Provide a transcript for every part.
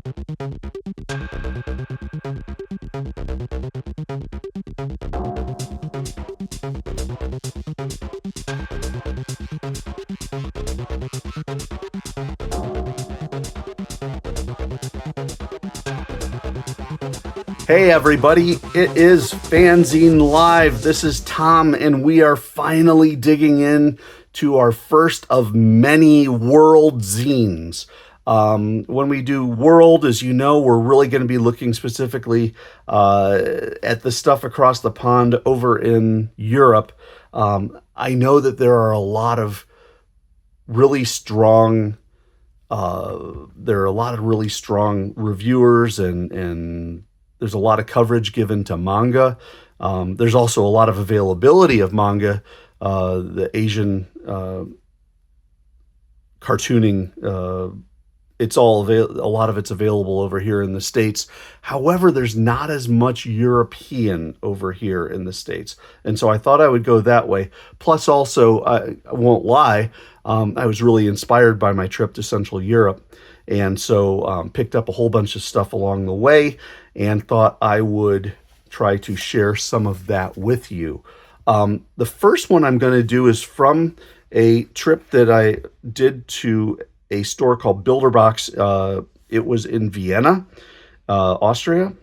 Hey everybody, it is FANzine Live. This is Tom, and we are finally digging in to our first of many world zines. When we do world, as you know, we're really going to be looking specifically at the stuff across the pond over in Europe. I know that there are a lot of really strong reviewers and there's a lot of coverage given to manga. There's also a lot of availability of manga. The Asian cartooning, a lot of it's available over here in the States. However, there's not as much European over here in the States. And so I thought I would go that way. Plus also, I won't lie, I was really inspired by my trip to Central Europe. And so picked up a whole bunch of stuff along the way and thought I would try to share some of that with you. The first one I'm going to do is from a trip that I did to a store called Bilderbox. It was in Vienna, Austria.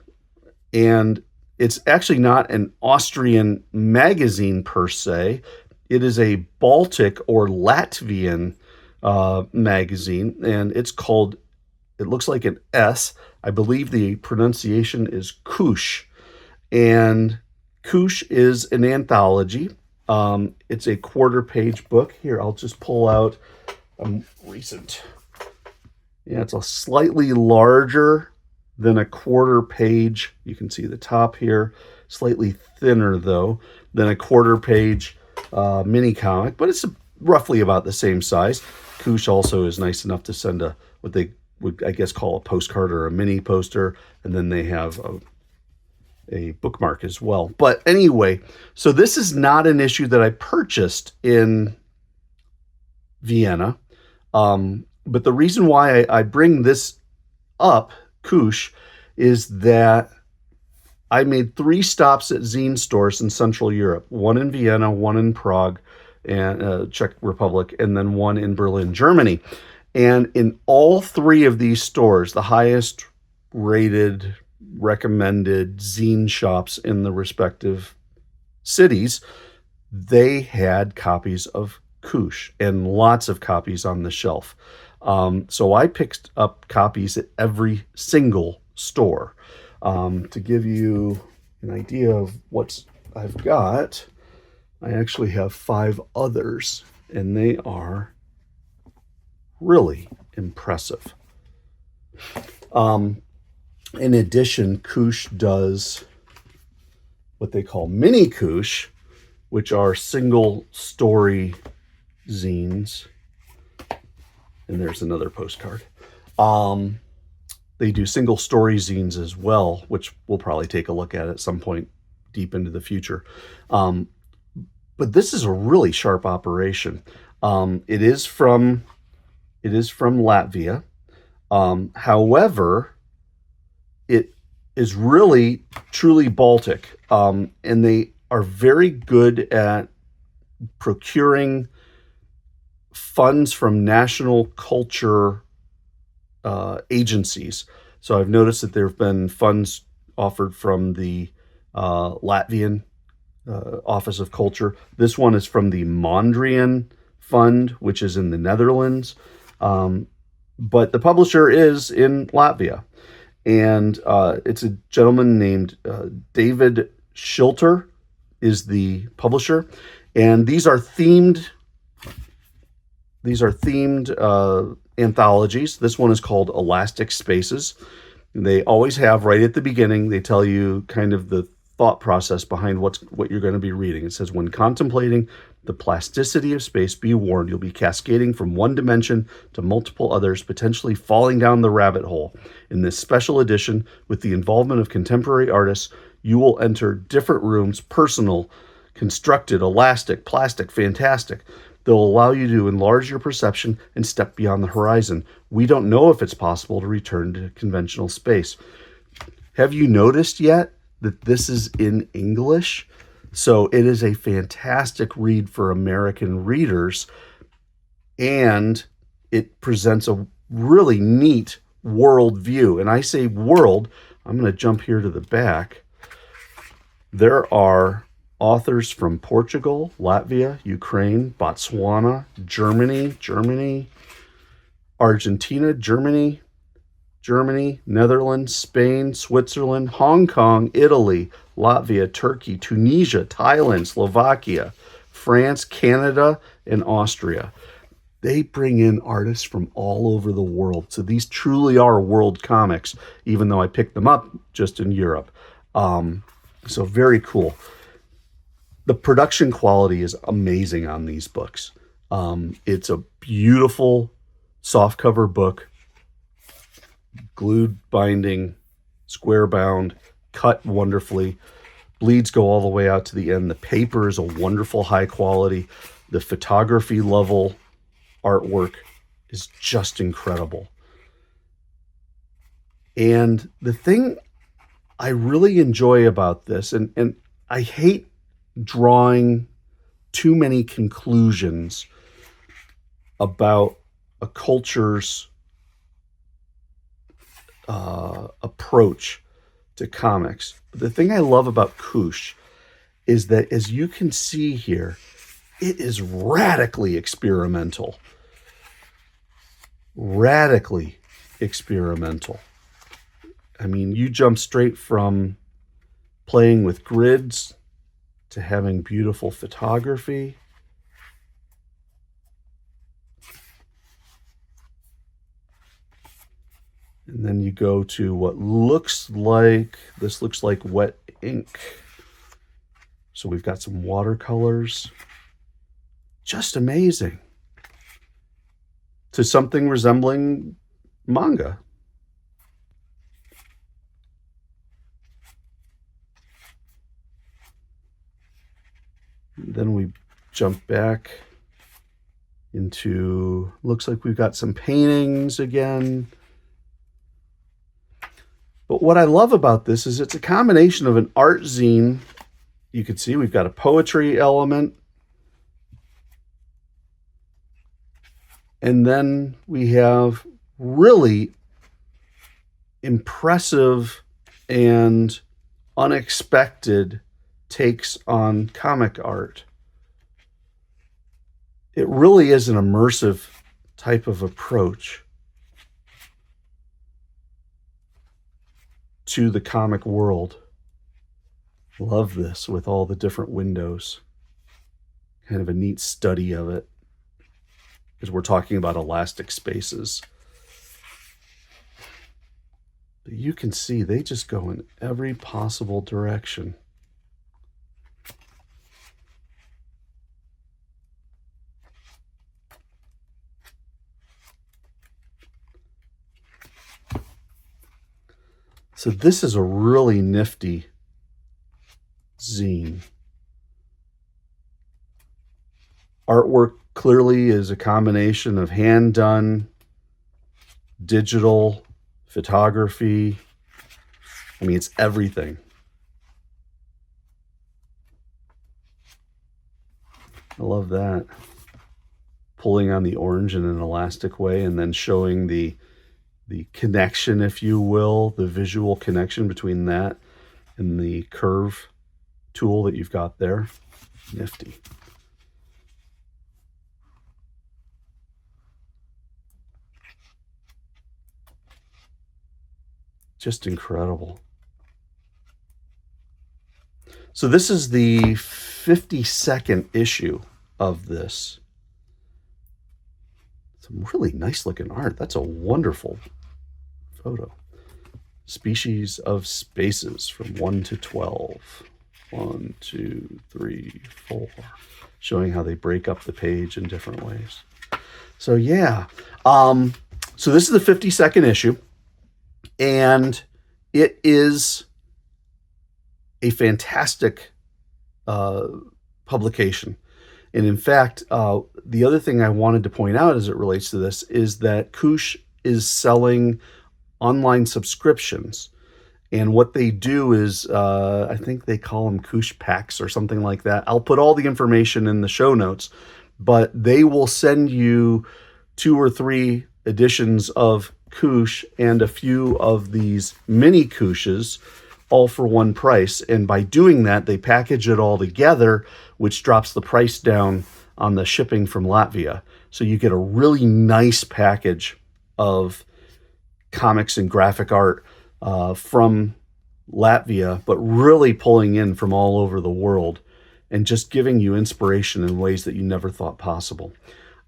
And it's actually not an Austrian magazine per se. It is a Baltic or Latvian magazine, and it looks like an S. I believe the pronunciation is Kush, and Kush is an anthology. It's a quarter-page book. Here, I'll just pull out a recent. Yeah, it's a slightly larger than a quarter page. You can see the top here. Slightly thinner, though, than a quarter page mini comic, but it's roughly about the same size. Kush also is nice enough to send what they would, I guess, call a postcard or a mini poster, and then they have a bookmark as well. But anyway, so this is not an issue that I purchased in Vienna, but the reason why I bring this up, Kush, is that I made 3 stops at zine stores in Central Europe, one in Vienna, one in Prague, and Czech Republic, and then one in Berlin, Germany. And in all 3 of these stores, the highest rated, recommended zine shops in the respective cities, they had copies of Kush and lots of copies on the shelf. So I picked up copies at every single store. To give you an idea of what I've got, I actually have 5 others, and they are really impressive. In addition, Kush does what they call mini Kush, which are single story zines. And there's another postcard. They do single story zines as well, which we'll probably take a look at some point deep into the future. But this is a really sharp operation. It is from Latvia. However, it is really truly Baltic, and they are very good at procuring funds from national culture agencies. So I've noticed that there have been funds offered from the Latvian Office of Culture. This one is from the Mondrian Fund, which is in the Netherlands. But the publisher is in Latvia. And it's a gentleman named David Schilter is the publisher. And these are themed anthologies. This one is called Elastic Spaces. They always have, right at the beginning, they tell you kind of the thought process behind what you're going to be reading. It says, when contemplating the plasticity of space, be warned, you'll be cascading from one dimension to multiple others, potentially falling down the rabbit hole. In this special edition, with the involvement of contemporary artists, you will enter different rooms, personal, constructed, elastic, plastic, fantastic. They'll allow you to enlarge your perception and step beyond the horizon. We don't know if it's possible to return to conventional space. Have you noticed yet that this is in English? So it is a fantastic read for American readers, and it presents a really neat world view. And I say world, I'm going to jump here to the back. There are authors from Portugal, Latvia, Ukraine, Botswana, Germany, Argentina, Germany, Netherlands, Spain, Switzerland, Hong Kong, Italy, Latvia, Turkey, Tunisia, Thailand, Slovakia, France, Canada, and Austria. They bring in artists from all over the world. So these truly are world comics, even though I picked them up just in Europe. So very cool. The production quality is amazing on these books. It's a beautiful softcover book, glued binding, square bound, cut wonderfully. Bleeds go all the way out to the end. The paper is a wonderful high quality. The photography level artwork is just incredible. And the thing I really enjoy about this, and I hate drawing too many conclusions about a culture's approach to comics. But the thing I love about Kush is that, as you can see here, it is radically experimental. Radically experimental. I mean, you jump straight from playing with grids to having beautiful photography. And then you go to what looks like wet ink. So we've got some watercolors. Just amazing. To something resembling manga. Then we jump back into, looks like we've got some paintings again. But what I love about this is it's a combination of an art zine. You can see we've got a poetry element. And then we have really impressive and unexpected takes on comic art. It really is an immersive type of approach to the comic world. Love this with all the different windows. Kind of a neat study of it, because we're talking about elastic spaces. But you can see they just go in every possible direction. So this is a really nifty zine. Artwork clearly is a combination of hand-done, digital, photography. I mean, it's everything. I love that. Pulling on the orange in an elastic way and then showing the connection, if you will, the visual connection between that and the curve tool that you've got there. Nifty. Just incredible. So this is the 52nd issue of this. Some really nice looking art. That's a wonderful photo. Species of spaces from 1 to 12. 1, 2, 3, 4. Showing how they break up the page in different ways. So yeah. So this is the 52nd issue. And it is a fantastic publication. And in fact, the other thing I wanted to point out as it relates to this is that Kush is selling online subscriptions. And what they do is, I think they call them Kush packs or something like that. I'll put all the information in the show notes, but they will send you 2 or 3 editions of Kush and a few of these mini Kushes, all for one price. And by doing that, they package it all together, which drops the price down on the shipping from Latvia. So you get a really nice package of comics and graphic art from Latvia, but really pulling in from all over the world and just giving you inspiration in ways that you never thought possible.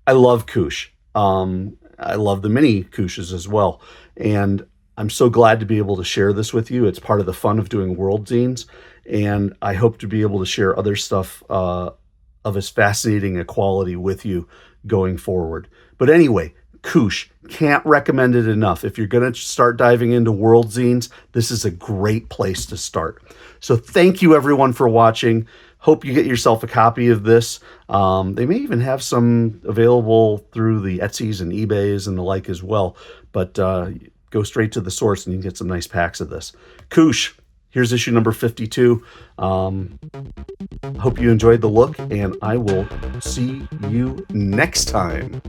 I love Kush. I love the mini Kushes as well. And I'm so glad to be able to share this with you. It's part of the fun of doing World Zines. And I hope to be able to share other stuff of as fascinating a quality with you going forward. But anyway, Kush, can't recommend it enough. If you're going to start diving into World Zines, this is a great place to start. So thank you everyone for watching. Hope you get yourself a copy of this. They may even have some available through the Etsy's and eBays and the like as well. But go straight to the source and you can get some nice packs of this. Kush, here's issue number 52. Hope you enjoyed the look, and I will see you next time.